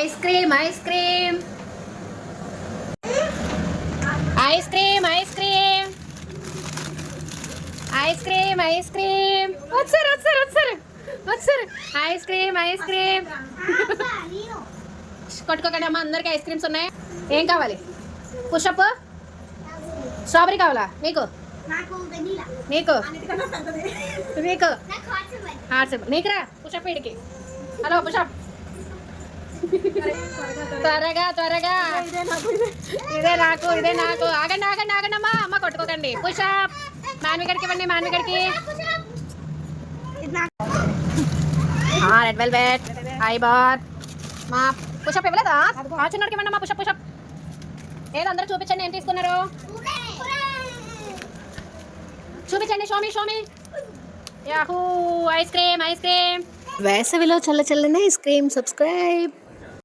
Ice cream ice cream ice cream ice cream ice cream ice cream వచ్చారు వచ్చారు వచ్చారు వచ్చారు ఐస్ క్రీమ్ ఐస్ క్రీమ్ కొట్టుకోకండి అమ్మ, అందరికి ఐస్ క్రీమ్స్ ఉన్నాయి. ఏం కావాలి? పుషప్ స్ట్రాబెరీ కావాలా మీకు? నీకు నీకు హార్ట్స్ నీకురా పుషప్ వీడికి. హలో పుషప్ త్వరగా త్వరగా. ఇదే నాకు ఇదే నాకు. ఆగండి ఆగండి ఆగండి అమ్మా, అమ్మ కొట్టుకోకండి. పుషప్ మాన్విగడికి ఇవ్వండి, మాన్విగడికి. రెడ్ వెల్వెట్ ఐ బార్. మా పుషప్ ఇవ్వలేదా? చిన్నడికి ఇవ్వండి అమ్మా పుషప్ పుషప్. ఏదో అందరూ చూపించండి, ఏం తీసుకున్నారు చూపించండి. Xiaomi Xiaomi. Yahoo ice cream ice cream. వేసవిలో చల్ల చల్లని ఐస్ క్రీమ్. సబ్స్క్రైబ్.